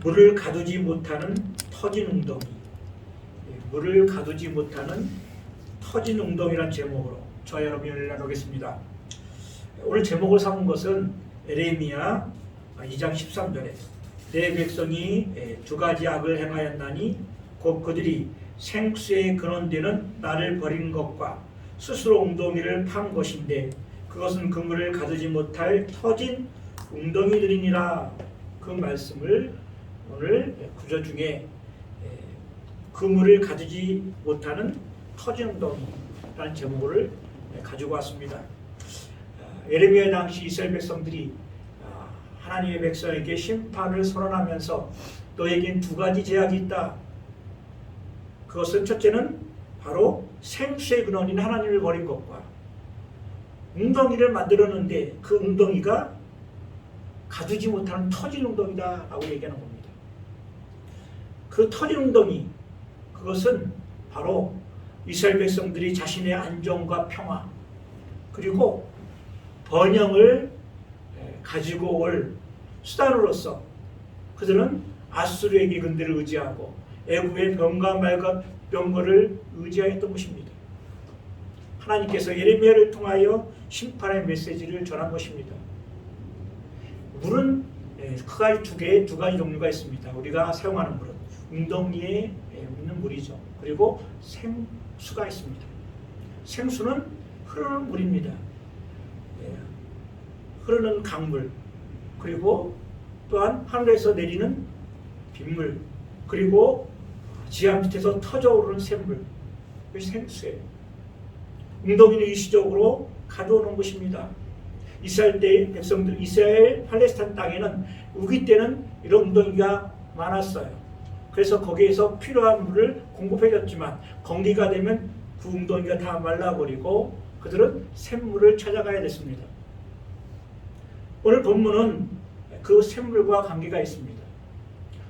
물을 가두지 못하는 터진 웅덩이. 물을 가두지 못하는 터진 웅덩이란 제목으로 저와 여러분을 나누겠습니다. 오늘 제목을 삼은 것은 에레미야 2장 13절에 내 백성이 두 가지 악을 행하였나니 곧 그들이 생수의 근원되는 나를 버린 것과 스스로 웅덩이를 판 것인데 그것은 그물을 가두지 못할 터진 웅덩이들이니라. 그 말씀을 오늘 구절 중에 그물을 가두지 못하는 터진 웅덩이라는 제목을 가지고 왔습니다. 에레미야 당시 이스라엘 백성들이 하나님의 백성에게 심판을 선언하면서 너에겐 두 가지 제약이 있다. 그것은 첫째는 바로 생수의 근원인 하나님을 버린 것과 웅덩이를 만들었는데 그 웅덩이가 가두지 못하는 터진 웅덩이다 라고 얘기하는 겁니다. 그 터진 웅덩이, 그것은 바로 이스라엘 백성들이 자신의 안정과 평화 그리고 번영을 가지고 올 수단으로서 그들은 아수르의 기근들을 의지하고 애굽의 병과 말과 병거를 의지하였던 것입니다. 하나님께서 예레미야를 통하여 심판의 메시지를 전한 것입니다. 물은 두 가지 종류가 있습니다. 우리가 사용하는 물은 웅덩이에 있는 물이죠. 그리고 생수가 있습니다. 생수는 흐르는 물입니다. 흐르는 강물, 그리고 또한 하늘에서 내리는 빗물, 그리고 지하 밑에서 터져오르는 샘물, 그것이 생수예요. 웅덩이는 일시적으로 가져오는 것입니다. 이스라엘 때 백성들, 이스라엘 팔레스타인 땅에는 우기 때는 이런 웅덩이가 많았어요. 그래서 거기에서 필요한 물을 공급해줬지만 건기가 되면 그 웅덩이가 다 말라버리고 그들은 샘물을 찾아가야 됐습니다. 오늘 본문은 그 샘물과 관계가 있습니다.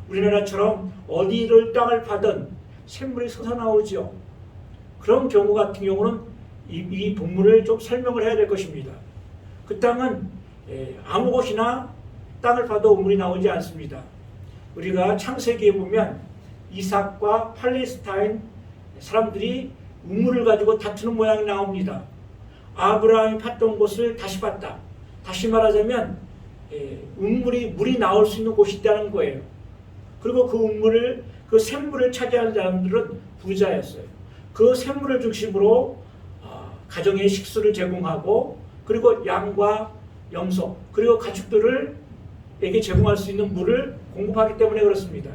우리나라처럼 어디를 땅을 파든 샘물이 솟아나오죠. 그런 경우 같은 경우는 이 본문을 좀 설명을 해야 될 것입니다. 그 땅은 아무 곳이나 땅을 파도 우물이 나오지 않습니다. 우리가 창세기에 보면 이삭과 팔레스타인 사람들이 우물을 가지고 다투는 모양이 나옵니다. 아브라함이 팠던 곳을 다시 팠다. 다시 말하자면 물이 나올 수 있는 곳이 있다는 거예요. 그리고 그 샘물을 차지하는 사람들은 부자였어요. 그 샘물을 중심으로 가정의 식수를 제공하고 그리고 양과 염소 그리고 가축들에게 제공할 수 있는 물을 공급하기 때문에 그렇습니다.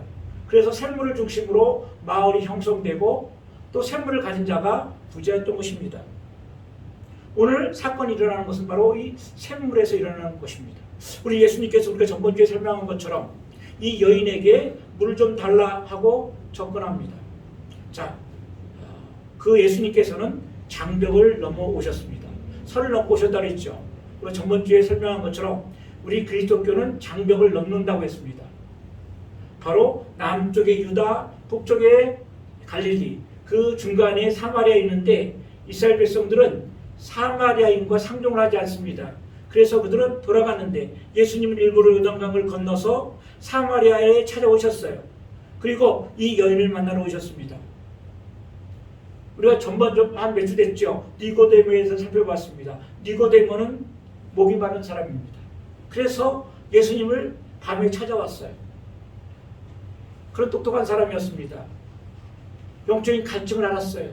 그래서 샘물을 중심으로 마을이 형성되고 또 샘물을 가진 자가 부자였던 것입니다. 오늘 사건이 일어나는 것은 바로 이 샘물에서 일어나는 것입니다. 우리 예수님께서 우리가 전번주에 설명한 것처럼 이 여인에게 물을 좀 달라 하고 접근합니다. 자, 그 예수님께서는 장벽을 넘어오셨습니다. 선을 넘고 오셨다고 했죠. 우리가 전번주에 설명한 것처럼 우리 그리스도교는 장벽을 넘는다고 했습니다. 바로 남쪽의 유다, 북쪽의 갈릴리, 그 중간에 사마리아에 있는데 이스라엘 백성들은 사마리아인과 상종을 하지 않습니다. 그래서 그들은 돌아갔는데 예수님은 일부러 요단강을 건너서 사마리아에 찾아오셨어요. 그리고 이 여인을 만나러 오셨습니다. 우리가 전번 한 몇 주 됐죠. 니고데모에서 살펴봤습니다. 니고데모는 목이 마른 사람입니다. 그래서 예수님을 밤에 찾아왔어요. 그런 똑똑한 사람이었습니다. 영적인 갈증을 알았어요.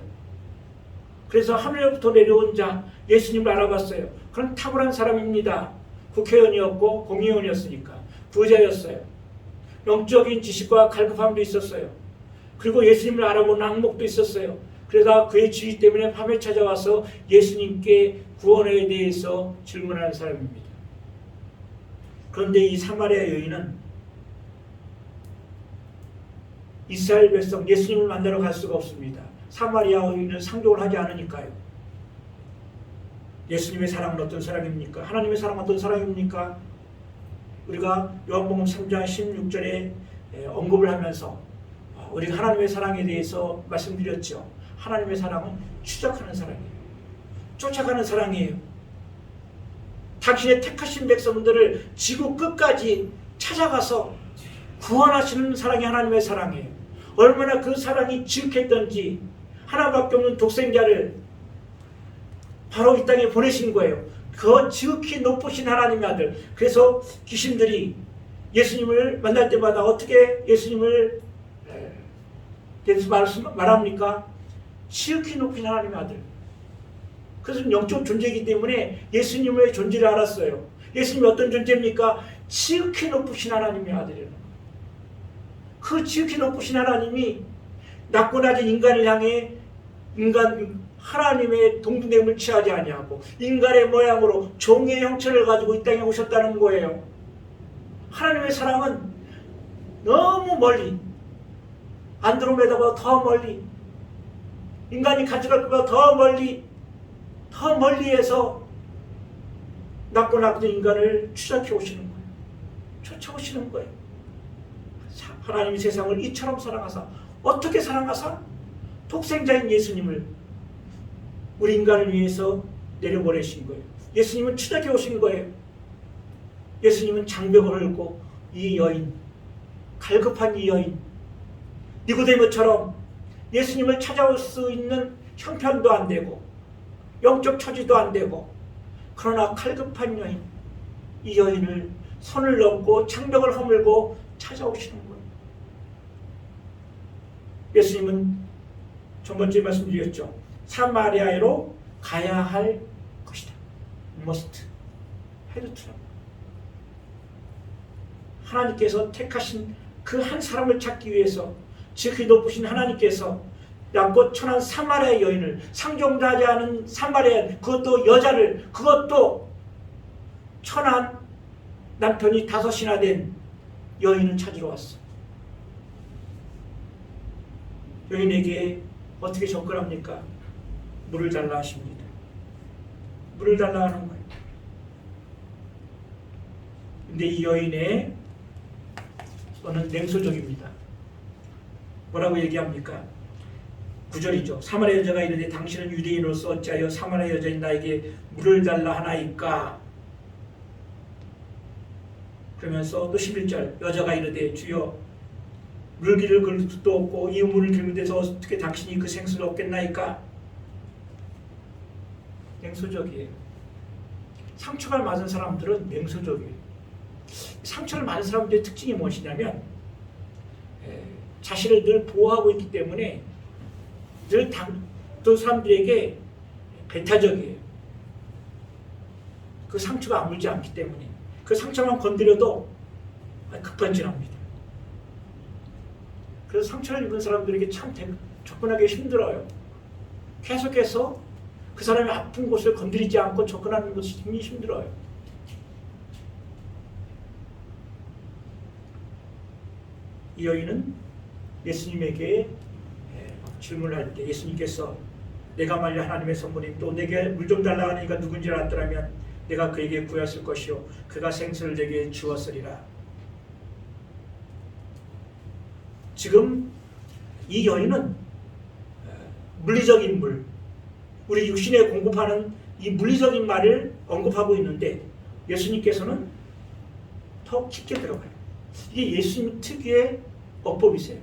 그래서 하늘로부터 내려온 자 예수님을 알아봤어요. 그런 탁월한 사람입니다. 국회의원이었고 공의원이었으니까 부자였어요. 영적인 지식과 갈급함도 있었어요. 그리고 예수님을 알아본 악목도 있었어요. 그러다 그의 지위 때문에 밤에 찾아와서 예수님께 구원에 대해서 질문하는 사람입니다. 그런데 이 사마리아 여인은 이스라엘 백성 예수님을 만나러 갈 수가 없습니다. 사마리아 여인은 상종을 하지 않으니까요. 예수님의 사랑은 어떤 사랑입니까? 하나님의 사랑은 어떤 사랑입니까? 우리가 요한복음 3장 16절에 언급을 하면서 우리가 하나님의 사랑에 대해서 말씀드렸죠. 하나님의 사랑은 추적하는 사랑이에요. 쫓아가는 사랑이에요. 당신의 택하신 백성들을 지구 끝까지 찾아가서 구원하시는 사랑이 하나님의 사랑이에요. 얼마나 그 사랑이 지극했던지 하나밖에 없는 독생자를 바로 이 땅에 보내신 거예요. 그 지극히 높으신 하나님의 아들. 그래서 귀신들이 예수님을 만날 때마다 어떻게 예수님을 대해서 말합니까? 지극히 높은 하나님의 아들. 그것은 영적 존재이기 때문에 예수님의 존재를 알았어요. 예수님이 어떤 존재입니까? 지극히 높으신 하나님의 아들이라는 거예요. 그 지극히 높으신 하나님이 낮고 낮은 인간을 향해 하나님의 동등됨을 취하지 아니하고 인간의 모양으로 종의 형체를 가지고 이 땅에 오셨다는 거예요. 하나님의 사랑은 너무 멀리, 안드로메다보다 더 멀리, 인간이 가져갈 것보다 더 멀리에서 낮고 낮은 인간을 추적해 오시는 거예요. 쫓아오시는 거예요. 하나님이 세상을 이처럼 사랑하사, 어떻게 사랑하사? 독생자인 예수님을 우리 인간을 위해서 내려보내신 거예요. 예수님은 추적해 오신 거예요. 예수님은 장벽을 헐고 이 여인, 갈급한 이 여인, 니고데모처럼 예수님을 찾아올 수 있는 형편도 안 되고 영적 처지도 안 되고, 그러나 갈급한 여인, 이 여인을 손을 넘고 장벽을 허물고 찾아오시는 거예요. 예수님은 첫 번째 말씀드렸죠. 사마리아로 가야 할 것이다. must, had to. 하나님께서 택하신 그 한 사람을 찾기 위해서 지극히 높으신 하나님께서 낮고 천한 사마리아 여인을, 상종도 하지 않은 사마리아, 그것도 여자를, 그것도 천한 남편이 5이나 된 여인을 찾으러 왔어. 여인에게 어떻게 접근합니까? 물을 달라 하십니다. 물을 달라 하는 거예요. 근데 이 여인의 저는 냉소적입니다. 뭐라고 얘기합니까? 9절이죠. 사마리아 여자가 이르되 당신은 유대인으로서 어찌하여 사마리아 여자인 나에게 물을 달라 하나이까? 그러면서 또 11절 여자가 이르되 주여 물기를 그릇 것도 없고 이 물을 들는 데서 어떻게 당신이 그 생수를 얻겠나이까? 냉소적이에요. 상처가 맞은 사람들은 냉소적이에요. 상처를 맞은 사람들의 특징이 무엇이냐면 자신을 늘 보호하고 있기 때문에 늘 또 사람들에게 배타적이에요. 그 상처가 아물지 않기 때문에 그 상처만 건드려도 급반진합니다. 그래서 상처를 입은 사람들에게 참 접근하기 힘들어요. 계속해서 그 사람의 아픈 곳을 건드리지 않고 접근하는 것이 굉장히 힘들어요. 이 여인은 예수님에게 질문할 때 예수님께서 내가 만일 하나님의 선물인 또 내게 물 좀 달라 하니까 누군지 알았더라면 내가 그에게 구했을 것이요 그가 생수를 내게 주었으리라. 지금 이 여인은 물리적인 물, 우리 육신에 공급하는 이 물리적인 말을 언급하고 있는데 예수님께서는 더 깊게 들어가요. 이게 예수님 특유의 어법이세요.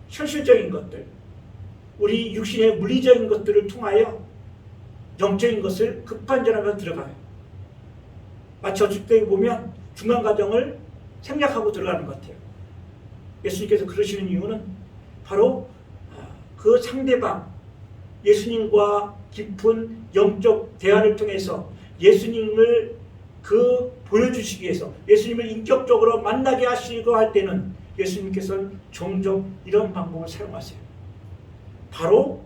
현실적인 것들, 우리 육신의 물리적인 것들을 통하여 영적인 것을 급반전하며 들어가요. 마치 어쩔 때 보면 중간 과정을 생략하고 들어가는 것 같아요. 예수님께서 그러시는 이유는 바로 그 상대방, 예수님과 깊은 영적 대화를 통해서 예수님을 보여주시기 위해서 예수님을 인격적으로 만나게 하시고 할 때는 예수님께서는 종종 이런 방법을 사용하세요. 바로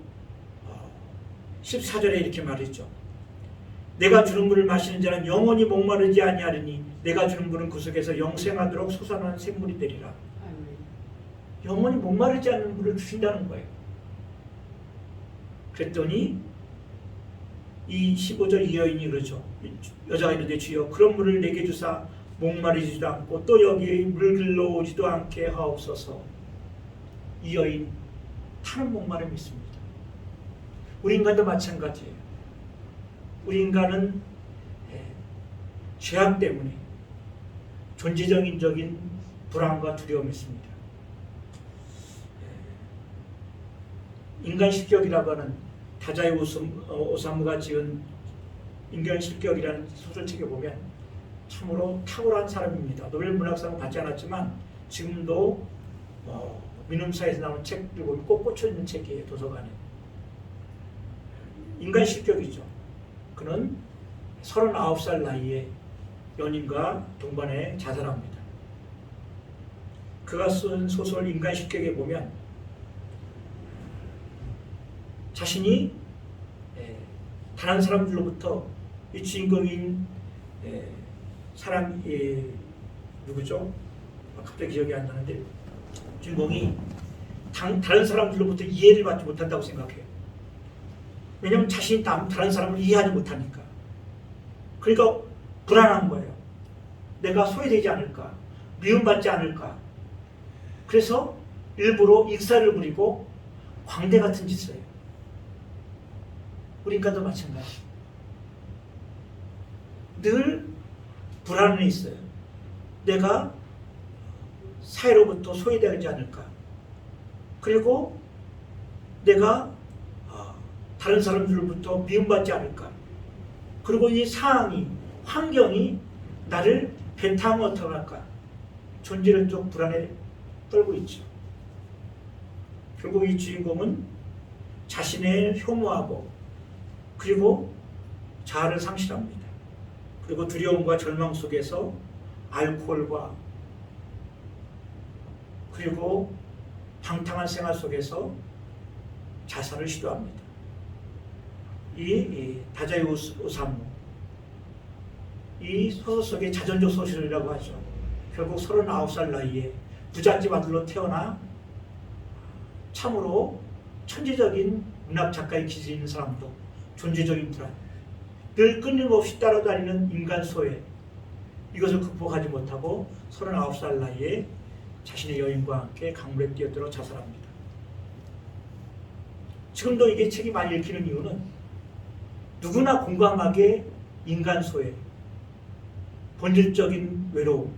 14절에 이렇게 말했죠. 내가 주는 물을 마시는 자는 영원히 목마르지 아니하리니 내가 주는 물은 그 속에서 영생하도록 솟아나는 샘물이 되리라. 영원히 목마르지 않는 물을 주신다는 거예요. 그랬더니 이 15절 이 여인이 그러죠. 여자가 이르되 주여 그런 물을 내게 주사 목마르지도 않고 또 여기 물 길러오지도 않게 하옵소서. 이 여인 타는 목마름이 있습니다. 우리 인간도 마찬가지예요. 우리 인간은 죄악 때문에 존재적인 불안과 두려움이었습니다. 인간 실격이라고 하는 다자이 오사무가 지은 인간 실격이라는 소설책에 보면 참으로 탁월한 사람입니다. 노벨 문학상을 받지 않았지만 지금도 민음사에서 나오는 책들 보면 꼭 꽂혀있는 책이에요. 도서관에. 인간 실격이죠. 그는 39살 나이에 연인과 동반해 자살합니다. 그가 쓴 소설 인간 실격에 보면 자신이 다른 사람들로부터 이 주인공인 사람이 누구죠? 갑자기 기억이 안 나는데 주인공이 다른 사람들로부터 이해를 받지 못한다고 생각해요. 왜냐하면 자신이 다른 사람을 이해하지 못하니까. 그러니까 불안한 거예요. 내가 소외되지 않을까? 미움받지 않을까? 그래서 일부러 익사를 부리고 광대 같은 짓을 해요. 우리 인간도 마찬가지. 늘 불안에 있어요. 내가 사회로부터 소외되지 않을까? 그리고 내가 다른 사람들로부터 미움받지 않을까? 그리고 이 상황이, 환경이 나를 배타하면 어떡할까? 존재론적 불안에 떨고 있죠. 결국 이 주인공은 자신을 혐오하고 그리고 자아를 상실합니다. 그리고 두려움과 절망 속에서 알코올과 그리고 방탕한 생활 속에서 자살을 시도합니다. 이 다자이 오사무, 이 소설 속의 자전적 소설이라고 하죠. 결국 39살 나이에 부잣집 아들로 태어나 참으로 천재적인 문학 작가의 기질이 있는 사람도 존재적인 불안, 늘 끊임없이 따라다니는 인간 소외, 이것을 극복하지 못하고 39살 나이에 자신의 여인과 함께 강물에 뛰어들어 자살합니다. 지금도 이게 책이 많이 읽히는 이유는 누구나 공감하게 인간 소외, 본질적인 외로움,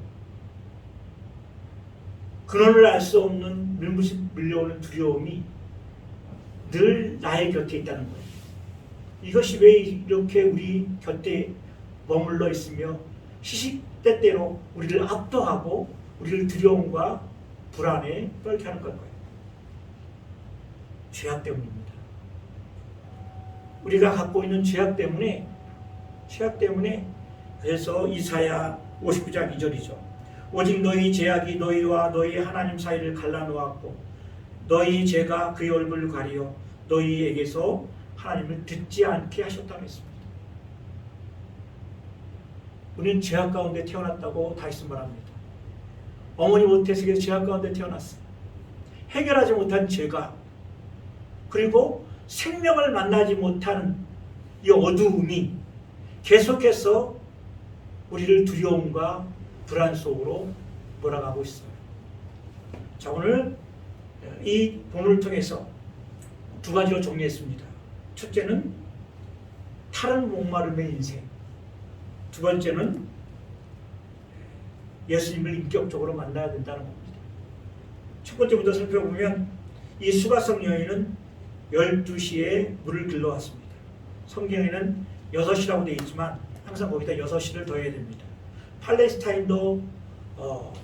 근원을 알 수 없는 밀려오는 두려움이 늘 나의 곁에 있다는 거예요. 이것이 왜 이렇게 우리 곁에 머물러 있으며 시시때때로 우리를 압도하고 우리를 두려움과 불안에 떨게 하는 걸까요? 죄악 때문입니다. 우리가 갖고 있는 죄악 때문에 그래서 이사야 59장 2절이죠. 오직 너희 죄악이 너희와 너희 하나님 사이를 갈라놓았고 너희 죄가 그의 얼굴을 가리어 너희에게서 하나님을 듣지 않게 하셨다고 했습니다. 우리는 죄악 가운데 태어났다고 다시 말합니다. 어머니 모태에서 죄악 가운데 태어났어요. 해결하지 못한 죄가, 그리고 생명을 만나지 못하는 이 어두움이 계속해서 우리를 두려움과 불안 속으로 몰아가고 있어요. 자, 오늘 이 본문을 통해서 두 가지로 정리했습니다. 첫째는 탈은 목마름의 인생, 두 번째는 예수님을 인격적으로 만나야 된다는 겁니다. 첫 번째부터 살펴보면 이 수가성 여인은 12시에 물을 길러왔습니다. 성경에는 6시라고 되어 있지만 항상 거기다 6시를 더해야 됩니다. 팔레스타인도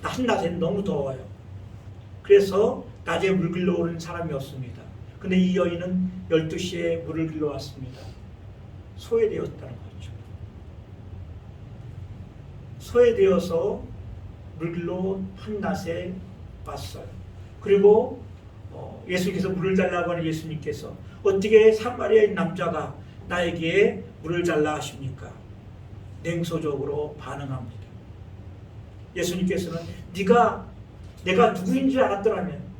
한낮에는 너무 더워요. 그래서 낮에 물 길러오는 사람이 없습니다. 근데 이 여인은 12시에 물을 길러왔습니다. 소외되었다는 거죠. 소외되어서 물 길러 한낮에 왔어요. 그리고 예수님께서 물을 달라고 하는 예수님께서 어떻게 사마리아인 남자가 나에게 물을 달라 하십니까? 냉소적으로 반응합니다. 예수님께서는 내가 누구인 줄 알았더라면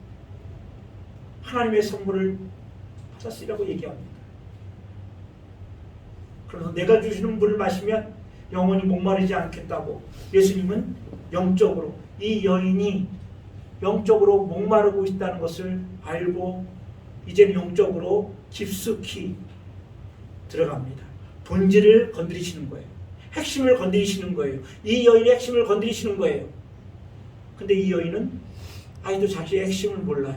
하나님의 선물을 받았으리라고 얘기합니다. 그래서 내가 주시는 물을 마시면 영원히 목마르지 않겠다고 예수님은 영적으로, 이 여인이 영적으로 목마르고 있다는 것을 알고 이제는 영적으로 깊숙이 들어갑니다. 본질을 건드리시는 거예요. 핵심을 건드리시는 거예요. 이 여인의 핵심을 건드리시는 거예요. 근데 이 여인은 아직도 자기의 핵심을 몰라요.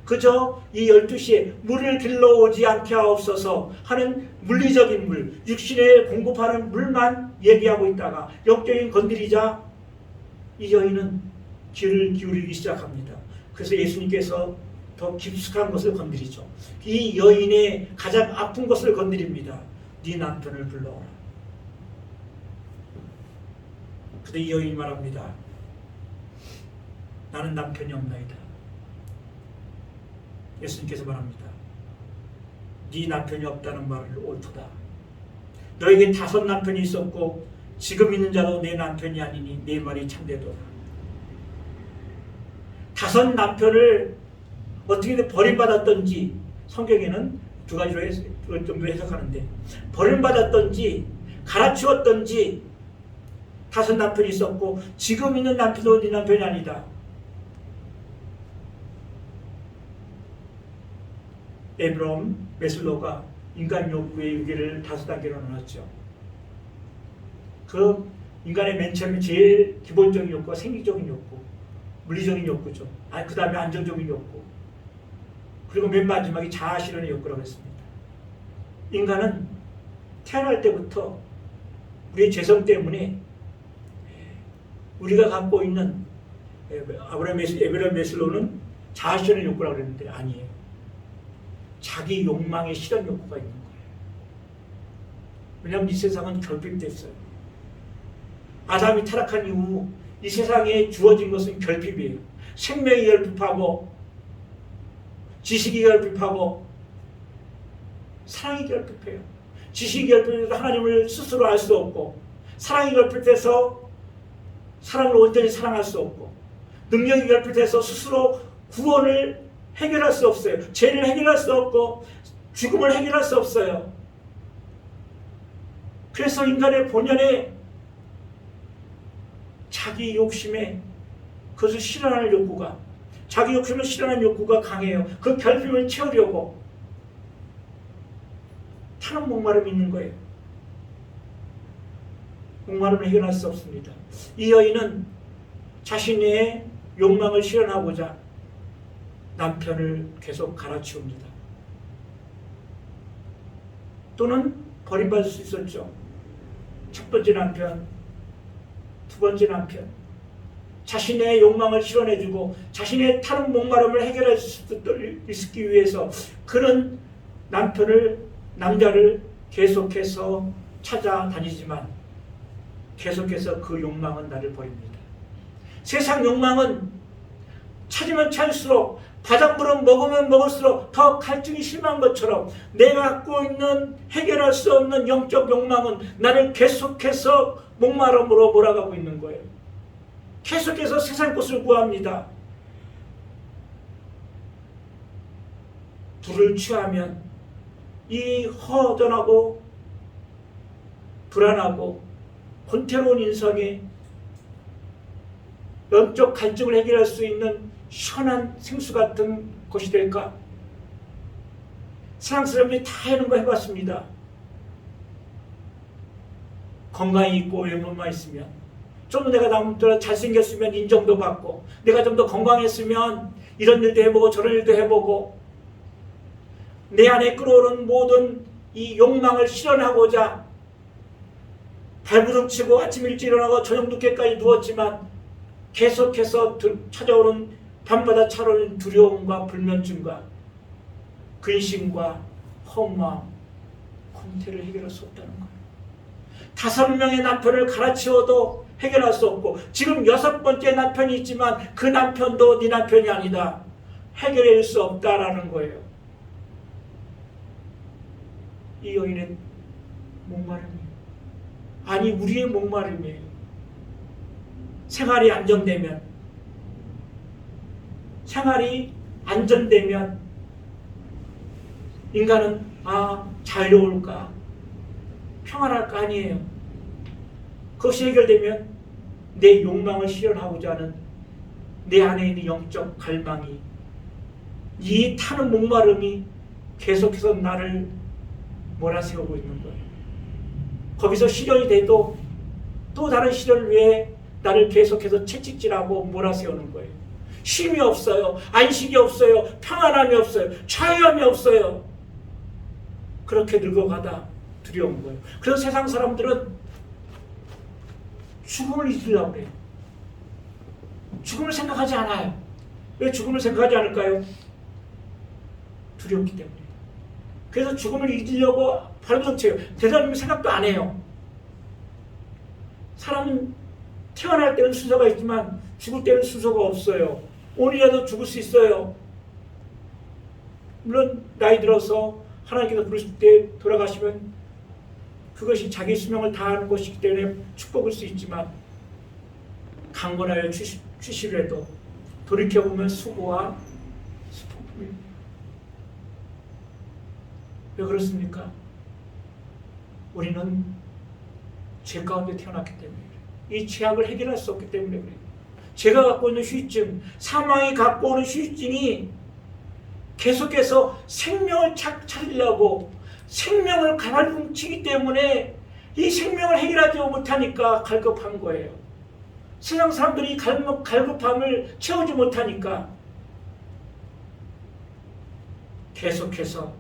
그저 이 12시에 물을 길러오지 않게 하옵소서 하는 물리적인 물, 육신에 공급하는 물만 얘기하고 있다가 영적인 건드리자 이 여인은 귀를 기울이기 시작합니다. 그래서 예수님께서 더 깊숙한 것을 건드리죠. 이 여인의 가장 아픈 것을 건드립니다. 네 남편을 불러오라. 근데 이 여인이 말합니다. 나는 남편이 없나이다. 예수님께서 말합니다. 네 남편이 없다는 말을 옳도다. 너에게 5 남편이 있었고 지금 있는 자도 내 남편이 아니니 내 말이 참되도다. 5 남편을 어떻게 버림받았던지 성경에는 2가지로 좀 해석하는데 버림받았던지 갈아치웠던지 5 남편이 있었고 지금 있는 남편도 네 남편이 아니다. 에브럼 메슬로가 인간 욕구의 유기를 5단계로 나눴죠. 그 인간의 맨 처음에 제일 기본적인 욕구가 생리적인 욕구, 물리적인 욕구죠. 그 다음에 안정적인 욕구, 그리고 맨 마지막이 자아실현의 욕구라고 했습니다. 인간은 태어날 때부터 우리의 죄성 때문에 우리가 갖고 있는 에브럼 메슬로는 자아실현의 욕구라고 그랬는데 아니에요. 자기 욕망의 실현 욕구가 있는 거예요. 왜냐하면 이 세상은 결핍됐어요. 아담이 타락한 이후 이 세상에 주어진 것은 결핍이에요. 생명이 결핍하고 지식이 결핍하고 사랑이 결핍해요. 지식이 결핍해서 하나님을 스스로 알 수 없고 사랑이 결핍해서 사람을 온전히 사랑할 수 없고 능력이 결핍해서 스스로 구원을 해결할 수 없어요. 죄를 해결할 수 없고 죽음을 해결할 수 없어요. 그래서 인간의 본연의 자기 욕심에 그것을 실현하는 욕구가 자기 욕심을 실현하는 욕구가 강해요. 그 결핍을 채우려고 타는 목마름이 있는 거예요. 목마름을 해결할 수 없습니다. 이 여인은 자신의 욕망을 실현하고자 남편을 계속 갈아치웁니다. 또는 버림받을 수 있었죠. 첫 번째 남편, 2번째 남편, 자신의 욕망을 실현해주고 자신의 타는 목마름을 해결할 수 있기 위해서 그는 남자를 계속해서 찾아다니지만 계속해서 그 욕망은 나를 버립니다. 세상 욕망은 찾으면 찾을수록 바닷물은 먹으면 먹을수록 더 갈증이 심한 것처럼 내가 갖고 있는 해결할 수 없는 영적 욕망은 나를 계속해서 목마름으로 몰아가고 있는 거예요. 계속해서 세상 것을 구합니다. 불을 취하면 이 허전하고 불안하고 권태로운 인성에 영적 갈증을 해결할 수 있는 시원한 생수 같은 것이 될까? 세상 사람들이 다 이런 거 해봤습니다. 건강이 있고 외모만 있으면 좀 더 내가 남들보다 잘생겼으면 인정도 받고 내가 좀 더 건강했으면 이런 일도 해보고 저런 일도 해보고 내 안에 끌어오는 모든 이 욕망을 실현하고자 발부둥치고 아침 일찍 일어나고 저녁 늦게까지 누웠지만 계속해서 찾아오는 밤마다 차오르는 두려움과 불면증과 근심과 허무함, 권태를 해결할 수 없다는 거예요. 5명의 남편을 갈아치워도 해결할 수 없고 지금 6번째 남편이 있지만 그 남편도 네 남편이 아니다. 해결할 수 없다라는 거예요. 이 여인의 목마름이에요. 아니 우리의 목마름이에요. 생활이 안정되면 인간은 자유로울까 평안할까 아니에요. 그것이 해결되면 내 욕망을 실현하고자 하는 내 안에 있는 영적 갈망이 이 타는 목마름이 계속해서 나를 몰아세우고 있는 거예요. 거기서 실현이 돼도 또 다른 실현을 위해 나를 계속해서 채찍질하고 몰아세우는 거예요. 쉼이 없어요. 안식이 없어요. 평안함이 없어요. 자유함이 없어요. 그렇게 늙어가다 두려운 거예요. 그래서 세상 사람들은 죽음을 잊으려고 해요. 죽음을 생각하지 않아요. 왜 죽음을 생각하지 않을까요? 두렵기 때문에. 그래서 죽음을 잊으려고 발버둥쳐요. 대단히 생각도 안 해요. 사람은 태어날 때는 순서가 있지만 죽을 때는 순서가 없어요. 오늘이라도 죽을 수 있어요. 물론 나이 들어서 하나님께서 부르실 때 돌아가시면 그것이 자기 수명을 다하는 것이기 때문에 축복일 수 있지만 강건하여 주시려도 돌이켜보면 수고와 수폭풍입니다. 왜 그렇습니까? 우리는 죄 가운데 태어났기 때문에 이 죄악을 해결할 수 없기 때문에 그래요. 제가 갖고 있는 후유증, 사망이 갖고 오는 후유증이 계속해서 생명을 찾으려고 생명을 가발뭉치기 때문에 이 생명을 해결하지 못하니까 갈급한 거예요. 세상 사람들이 갈급함을 채우지 못하니까 계속해서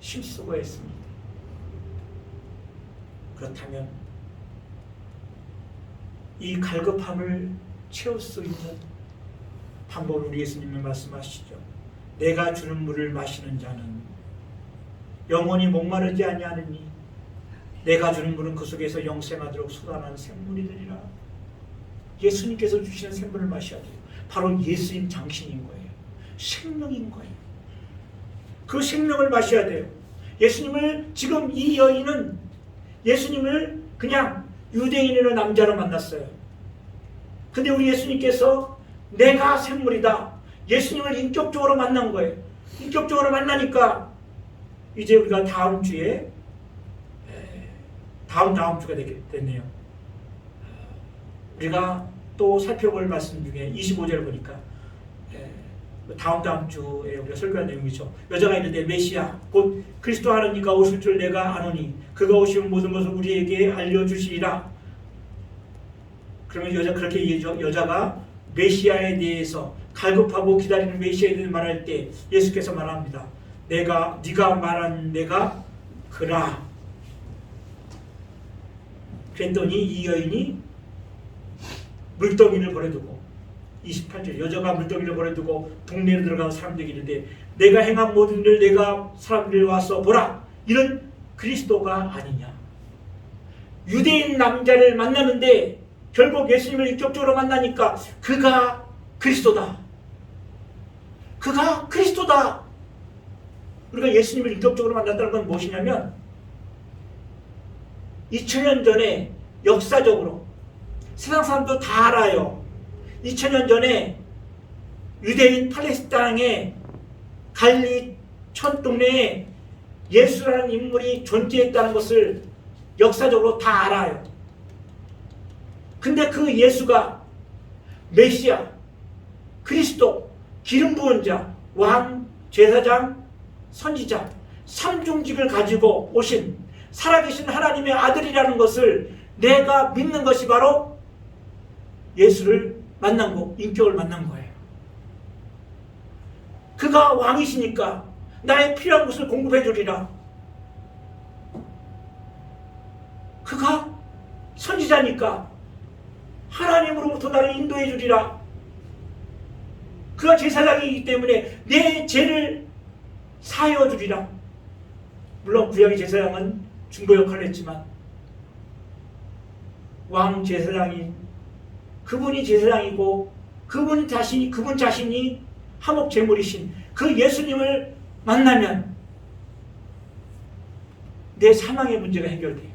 힘쓰고 했습니다. 그렇다면 이 갈급함을 채울 수 있는 방법을 우리 예수님이 말씀하시죠. 내가 주는 물을 마시는 자는 영원히 목마르지 아니하느니 내가 주는 물은 그 속에서 영생하도록 솟아나는 샘물이 되리라. 예수님께서 주시는 샘물을 마셔야 돼요. 바로 예수님 당신인 거예요. 생명인 거예요. 그 생명을 마셔야 돼요. 예수님을 지금 이 여인은 예수님을 그냥 유대인이라는 남자로 만났어요. 근데 우리 예수님께서 내가 샘물이다. 예수님을 인격적으로 만난 거예요. 인격적으로 만나니까 이제 우리가 다음 주에 다음 주가 됐네요. 우리가 또 살펴볼 말씀 중에 25절을 보니까 다음 주에 우리가 설교한 내용이죠. 여자가 이르되 메시아 곧 그리스도 하나님과 오실 줄 내가 아노니 그가 오시면 모든 것을 우리에게 알려주시리라. 그러면 여자가 메시아에 대해서 갈급하고 기다리는 메시아에 대해서 말할 때 예수께서 말합니다. 네가 말한 내가 그라. 그랬더니 이 여인이 물더미를 버려두고 28절 여자가 물더미를 버려두고 동네로 들어가서 사람들에게 이르되 내가 행한 모든 일을 내가 사람들이 와서 보라. 이런 그리스도가 아니냐. 유대인 남자를 만나는데 결국 예수님을 인격적으로 만나니까 그가 그리스도다. 그가 그리스도다. 우리가 예수님을 인격적으로 만났다는 건 무엇이냐면 2000년 전에 역사적으로 세상 사람도 다 알아요. 2000년 전에 유대인 팔레스타인 땅에 갈릴리 천 동네에 예수라는 인물이 존재했다는 것을 역사적으로 다 알아요. 근데 그 예수가 메시아, 그리스도, 기름 부은 자, 왕, 제사장, 선지자, 삼중직을 가지고 오신 살아계신 하나님의 아들이라는 것을 내가 믿는 것이 바로 예수를 만난 거, 인격을 만난 거예요. 그가 왕이시니까 나의 필요한 것을 공급해 주리라. 그가 선지자니까 하나님으로부터 나를 인도해 주리라. 그가 제사장이기 때문에 내 죄를 사하여 주리라. 물론 구약의 제사장은 중보 역할을 했지만 왕 제사장인 그분이 제사장이고 그분 자신이 화목 제물이신 그 예수님을 만나면 내 사망의 문제가 해결돼요.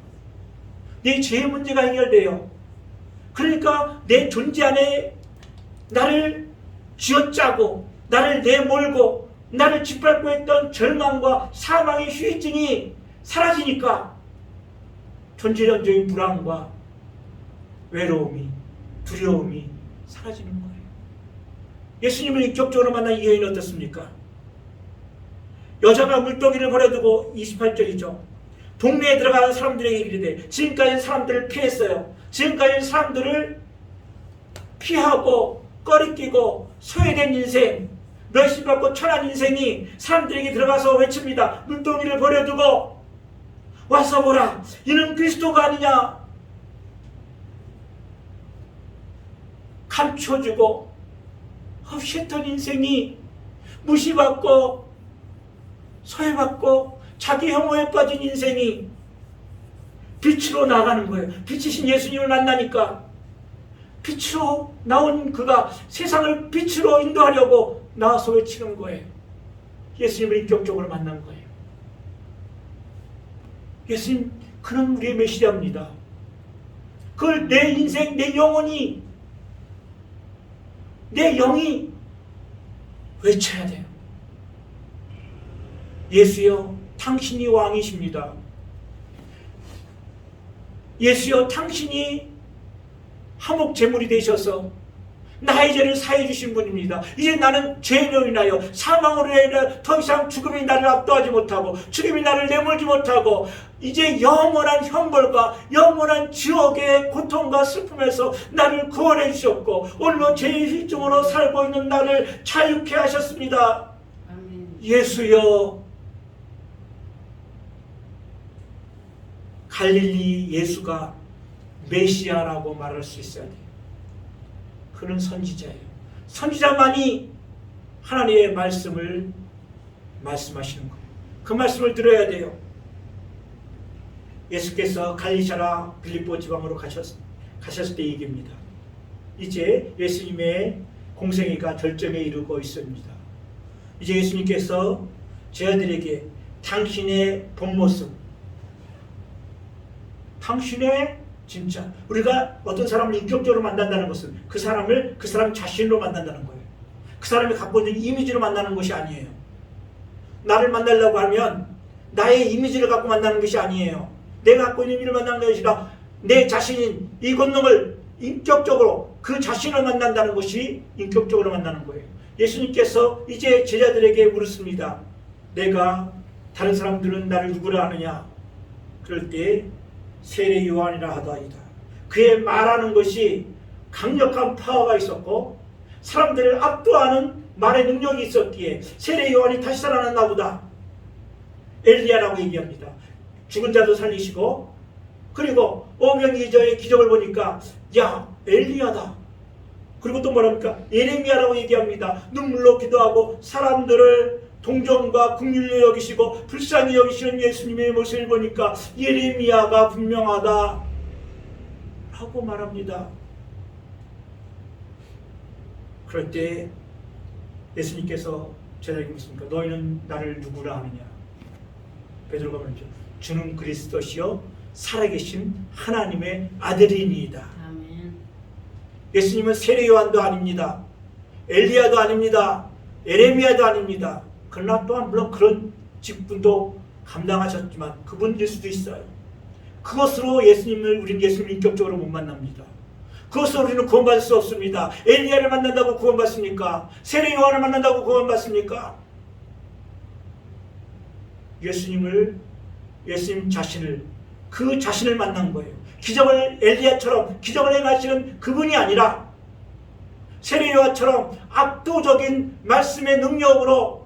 내 죄의 문제가 해결돼요. 그러니까 내 존재 안에 나를 쥐어짜고 나를 내몰고 나를 짓밟고 했던 절망과 사망의 후유증이 사라지니까 존재론적인 불안과 외로움이 두려움이 사라지는 거예요. 예수님을 인격적으로 만난 이 여인은 어떻습니까? 여자가 물동이를 버려두고 28절이죠. 동네에 들어가는 사람들에게 이르되 지금까지 사람들을 피했어요. 지금까지 사람들을 피하고 꺼리끼고 소외된 인생, 멸시받고 천한 인생이 사람들에게 들어가서 외칩니다. 눈덩이를 버려두고 와서 보라, 이는 그리스도가 아니냐. 감춰주고 없었던 인생이 무시받고 소외받고 자기 혐오에 빠진 인생이 빛으로 나가는 거예요. 빛이신 예수님을 만나니까 빛으로 나온 그가 세상을 빛으로 인도하려고 나와서 외치는 거예요. 예수님을 인격적으로 만난 거예요. 예수님, 그는 우리의 메시아입니다. 그걸 내 인생, 내 영혼이, 내 영이 외쳐야 돼요. 예수여, 당신이 왕이십니다. 예수여, 당신이 화목 제물이 되셔서 나의 죄를 사해 주신 분입니다. 이제 나는 죄로 인하여 사망으로 인하여 더 이상 죽음이 나를 압도하지 못하고 죽음이 나를 내몰지 못하고 이제 영원한 형벌과 영원한 지옥의 고통과 슬픔에서 나를 구원해 주셨고 오늘로 죄의 휘중으로 살고 있는 나를 자유케 하셨습니다. 아멘. 예수여, 갈릴리 예수가 메시아라고 말할 수 있어야 돼요. 그는 선지자예요. 선지자만이 하나님의 말씀을 말씀하시는 거예요. 그 말씀을 들어야 돼요. 예수께서 갈리샤라 빌립보 지방으로 가셨을 때 얘기입니다. 이제 예수님의 공생애가 절정에 이르고 있습니다. 이제 예수님께서 저희들에게 당신의 본 모습, 당신의 진짜 우리가 어떤 사람을 인격적으로 만난다는 것은 그 사람 자신으로 만난다는 거예요. 그 사람이 갖고 있는 이미지로 만나는 것이 아니에요. 나를 만나려고 하면 나의 이미지를 갖고 만나는 것이 아니에요. 내가 갖고 있는 이미지를 만나는 것이 아니라 내 자신인 이 권능을 인격적으로 그 자신을 만난다는 것이 인격적으로 만나는 거예요. 예수님께서 이제 제자들에게 물었습니다. 내가 다른 사람들은 나를 누구라 하느냐? 그럴 때 세례 요한이라 하다이다. 그의 말하는 것이 강력한 파워가 있었고 사람들을 압도하는 말의 능력이 있었기에 세례 요한이 다시 살아났나 보다. 엘리야라고 얘기합니다. 죽은 자도 살리시고 그리고 오병이어의 기적을 보니까 야, 엘리야다. 그리고 또 뭐랍니까? 예레미야라고 얘기합니다. 눈물로 기도하고 사람들을 동정과 긍휼히 여기시고 불쌍히 여기시는 예수님의 모습을 보니까 예레미야가 분명하다 라고 말합니다. 그럴 때 예수님께서 제자에게 묻습니까? 너희는 나를 누구라 하느냐? 베드로가 말했죠. 주는 그리스도시요 살아계신 하나님의 아들이니이다. 아멘. 예수님은 세례 요한도 아닙니다. 엘리야도 아닙니다. 예레미야도 아닙니다. 그러나 또한 물론 그런 직분도 감당하셨지만 그분일 수도 있어요. 그것으로 우리는 예수님을 인격적으로 못 만납니다. 그것으로 우리는 구원받을 수 없습니다. 엘리야를 만난다고 구원받습니까? 세례 요한을 만난다고 구원받습니까? 예수님 자신을 그 자신을 만난 거예요. 기적을 엘리야처럼 기적을 행하시는 그분이 아니라 세례 요한처럼 압도적인 말씀의 능력으로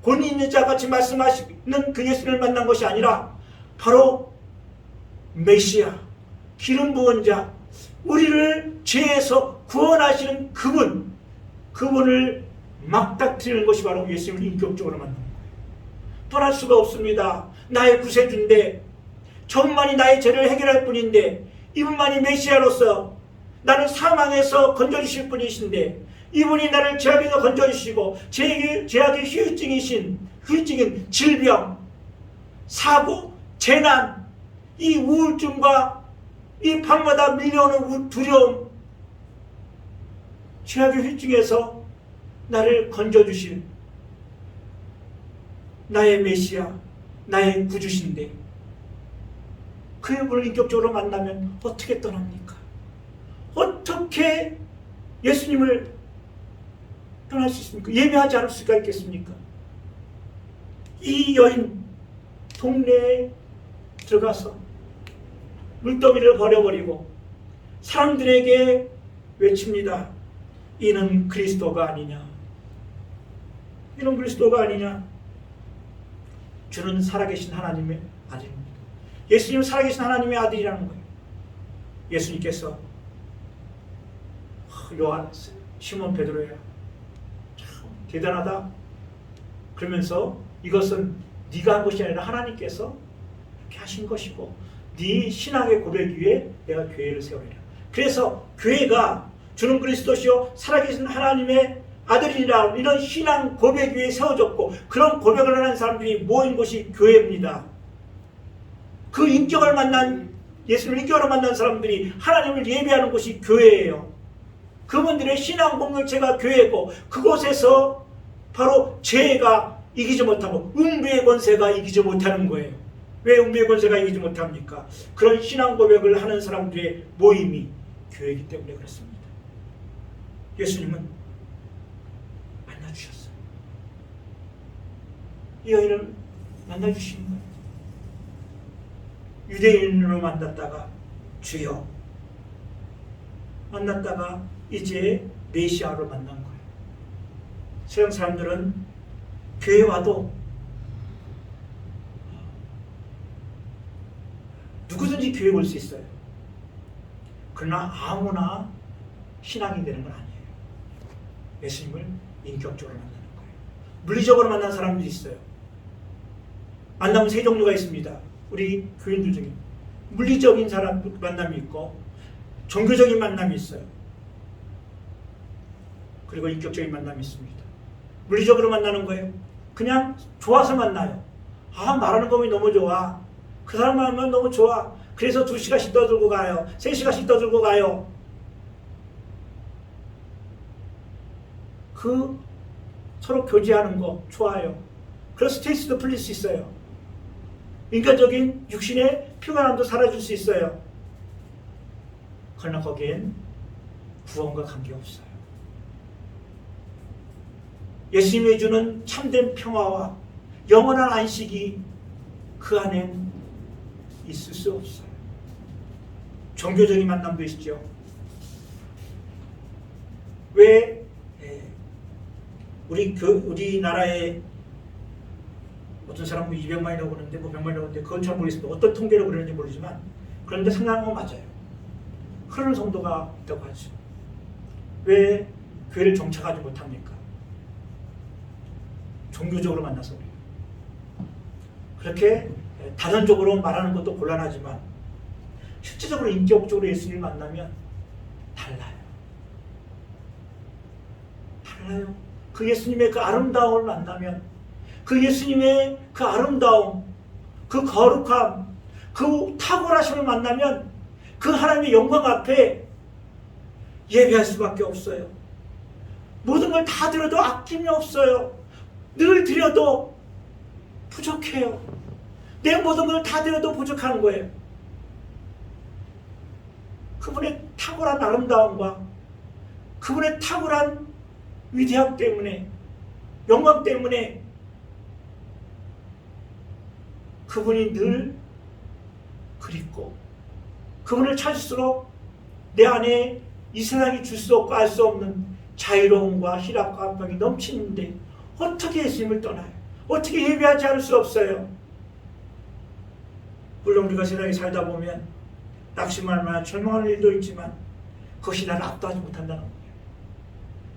권위 있는 자같이 말씀하시는 그 예수님을 만난 것이 아니라 바로 메시아, 기름 부은 자, 우리를 죄에서 구원하시는 그분을 막닥뜨리는 것이 바로 예수님을 인격적으로 만난 거예요. 떠날 수가 없습니다. 나의 구세주인데 저분만이 나의 죄를 해결할 뿐인데 이분만이 메시아로서 나를 사망에서 건져주실 분이신데 이분이 나를 죄악에서 건져주시고 죄악의 후유증인 질병, 사고, 재난, 이 우울증과 이 밤마다 밀려오는 두려움, 죄악의 후유증에서 나를 건져주실 나의 메시아, 나의 구주신데 그분을 인격적으로 만나면 어떻게 떠납니까? 어떻게 예수님을 떠날 수 있습니까? 예매하지 않을 수가 있겠습니까? 이 여인 동네에 들어가서 물더미를 버려버리고 사람들에게 외칩니다. 이는 그리스도가 아니냐. 이는 그리스도가 아니냐. 주는 살아계신 하나님의 아들입니다. 예수님은 살아계신 하나님의 아들이라는 거예요. 예수님께서 요한, 시몬 베드로야, 참 대단하다. 그러면서 이것은 네가 한 것이 아니라 하나님께서 이렇게 하신 것이고 네 신앙의 고백 위에 내가 교회를 세우리라. 그래서 교회가 주는 그리스도시요 살아계신 하나님의 아들이라 이런 신앙 고백 위에 세워졌고 그런 고백을 하는 사람들이 모인 곳이 교회입니다. 그 인격을 만난 예수를 인격으로 만난 사람들이 하나님을 예배하는 곳이 교회예요. 그분들의 신앙 공동체가 교회고 그곳에서 바로 죄가 이기지 못하고 음부의 권세가 이기지 못하는 거예요. 왜 음부의 권세가 이기지 못합니까? 그런 신앙 고백을 하는 사람들의 모임이 교회이기 때문에 그렇습니다. 예수님은 만나주셨어요. 이 여인을 만나주신 거예요. 유대인으로 만났다가 주여 만났다가 이제 메시아로 만난 거예요. 세상 사람들은 교회 와도 누구든지 교회 올 수 있어요. 그러나 아무나 신앙이 되는 건 아니에요. 예수님을 인격적으로 만나는 거예요. 물리적으로 만난 사람들이 있어요. 만나면 세 종류가 있습니다. 우리 교인들 중에 물리적인 사람 만남이 있고 종교적인 만남이 있어요. 그리고 인격적인 만남이 있습니다. 물리적으로 만나는 거예요. 그냥 좋아서 만나요. 아, 말하는 법이 너무 좋아. 그 사람 만나면 너무 좋아. 그래서 2시간씩 떠들고 가요. 3시간씩 떠들고 가요. 그 서로 교제하는 거 좋아요. 그래서 스트레스도 풀릴 수 있어요. 인간적인 육신의 피곤함도 사라질 수 있어요. 그러나 거기엔 구원과 관계없어요. 예수님이 주는 참된 평화와 영원한 안식이 그 안엔 있을 수 없어요. 종교적인 만남도 있죠. 왜 우리나라에 어떤 사람은 200만이라고 그러는데 100만이라고 그러는데 그건 잘 모르겠습니다. 어떤 통계로 그러는지 모르지만 그런데 생각한 건 맞아요. 그런 성도가 있다고 하죠. 왜 교회를 정착하지 못합니까? 종교적으로 만나서 그래요. 그렇게 다전적으로 말하는 것도 곤란하지만 실제적으로 인격적으로 예수님을 만나면 달라요. 달라요. 그 예수님의 그 아름다움을 만나면 그 예수님의 그 아름다움, 그 거룩함, 그 탁월하심을 만나면 그 하나님의 영광 앞에 예배할 수밖에 없어요. 모든 걸 다 드려도 아낌이 없어요. 늘 드려도 부족해요. 내 모든 걸 다 드려도 부족한 거예요. 그분의 탁월한 아름다움과 그분의 탁월한 위대함 때문에, 영광 때문에 그분이 늘 그립고 그분을 찾을수록 내 안에 이 세상이 줄 수 없고 알 수 없는 자유로움과 희락과 안방이 넘치는데 어떻게 예수님을 떠나요? 어떻게 예배하지 않을 수 없어요? 물론 우리가 세상에 살다 보면 낙심하거나 절망하는 일도 있지만 그것이 나를 압도하지 못한다는 거예요.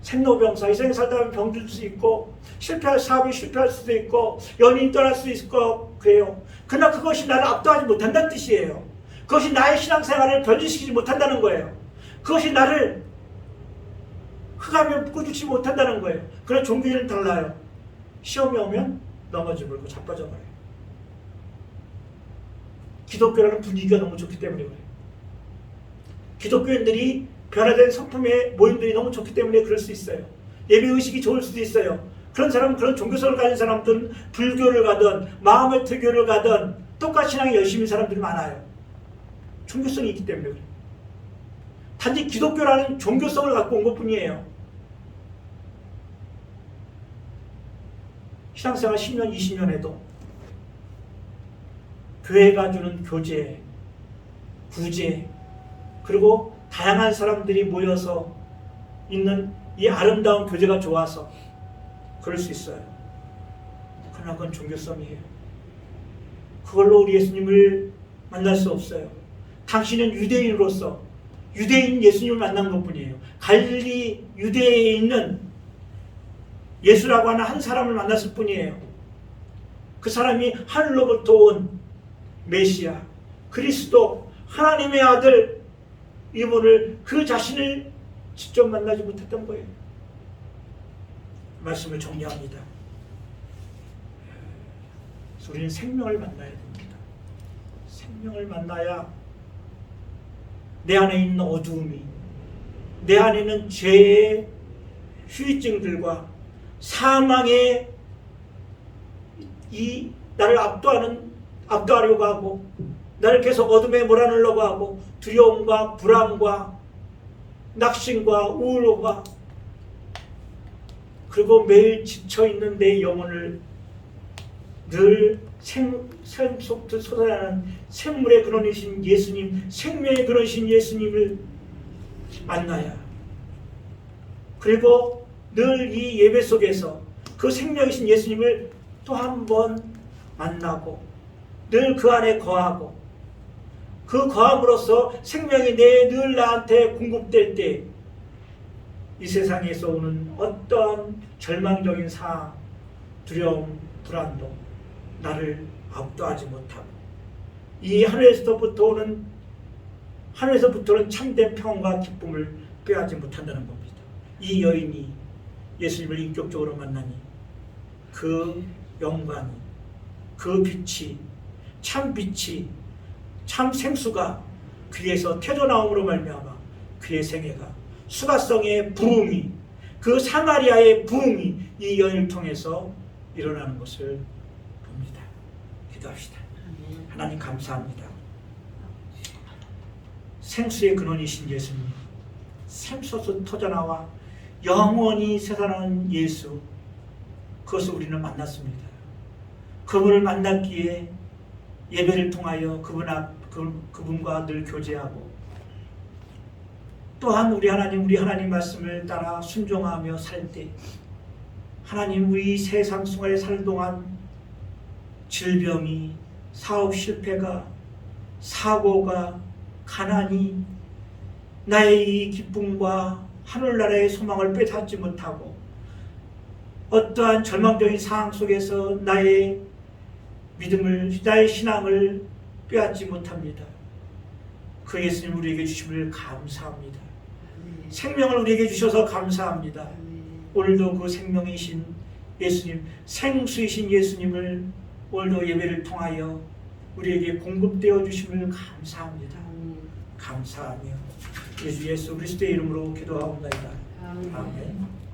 생로병사, 이 세상에 살다 보면 병들 수 있고 사업이 실패할 수도 있고 연인이 떠날 수 있고 그래요. 그러나 그것이 나를 압도하지 못한다는 뜻이에요. 그것이 나의 신앙생활을 변질시키지 못한다는 거예요. 그것이 나를 흑암에 묶어주지 못한다는 거예요. 그런 종교인은 달라요. 시험이 오면 넘어져 버리고 자빠져 버려요. 기독교라는 분위기가 너무 좋기 때문에 그래요. 기독교인들이 변화된 성품의 모임들이 너무 좋기 때문에 그럴 수 있어요. 예배의식이 좋을 수도 있어요. 그런 사람은, 그런 종교성을 가진 사람들은 불교를 가든 마음의 특교를 가든 똑같이 신앙이 열심히 사람들이 많아요. 종교성이 있기 때문에 그래요. 단지 기독교라는 종교성을 갖고 온 것뿐이에요. 신앙생활 10년, 20년 해도 교회가 주는 교제, 구제, 그리고 다양한 사람들이 모여서 있는 이 아름다운 교제가 좋아서 그럴 수 있어요. 그러나 그건 종교성이에요. 그걸로 우리 예수님을 만날 수 없어요. 당신은 유대인으로서 유대인 예수님을 만난 것뿐이에요. 갈릴리 유대에 있는 예수라고 하는 한 사람을 만났을 뿐이에요. 그 사람이 하늘로부터 온 메시아, 그리스도, 하나님의 아들, 이분을 그 자신을 직접 만나지 못했던 거예요. 말씀을 정리합니다. 그래서 우리는 생명을 만나야 됩니다. 생명을 만나야 내 안에 있는 어두움이, 내 안에 있는 죄의 후유증들과 사망의 이 나를 압도하려고 하고 나를 계속 어둠에 몰아넣으려고 하고 두려움과 불안과 낙심과 우울과 그리고 매일 지쳐있는 내 영혼을 늘 샘속부터 솟아나는 샘물의 근원이신 예수님, 생명의 근원이신 예수님을 만나야, 그리고 늘 이 예배 속에서 그 생명이신 예수님을 또 한 번 만나고 늘 그 안에 거하고 그 거함으로써 생명이 늘 나한테 공급될 때 이 세상에서 오는 어떠한 절망적인 상황, 두려움, 불안도 나를 압도하지 못하고 이 하늘에서부터 오는 참된 평안과 기쁨을 빼앗지 못한다는 겁니다. 이 여인이 예수님을 인격적으로 만나니 그 영광이, 그 빛이, 참 생수가 귀에서 태어나옴으로 말미암아 그의 생애가 수가성의 부흥이, 그 사마리아의 부흥이 이 여인을 통해서 일어나는 것을 봅니다. 기도합시다. 하나님 감사합니다. 생수의 근원이신 예수님, 샘솟아 터져나와 영원히 세상하는 예수, 그것을 우리는 만났습니다. 그분을 만났기에 예배를 통하여 그분과 늘 교제하고 또한 우리 하나님 말씀을 따라 순종하며 살 때 하나님, 우리 세상 속에 살 동안 질병이, 사업 실패가, 사고가, 가난이 나의 이 기쁨과 하늘나라의 소망을 빼앗지 못하고 어떠한 절망적인 상황 속에서 나의 믿음을, 나의 신앙을 빼앗지 못합니다. 그 예수님 우리에게 주심을 감사합니다. 생명을 우리에게 주셔서 감사합니다. 오늘도 그 생명이신 예수님, 생수이신 예수님을 오늘도 예배를 통하여 우리에게 공급되어 주심을 감사합니다. 감사하며 예수 그리스도의 이름으로 기도하옵나이다. 아멘.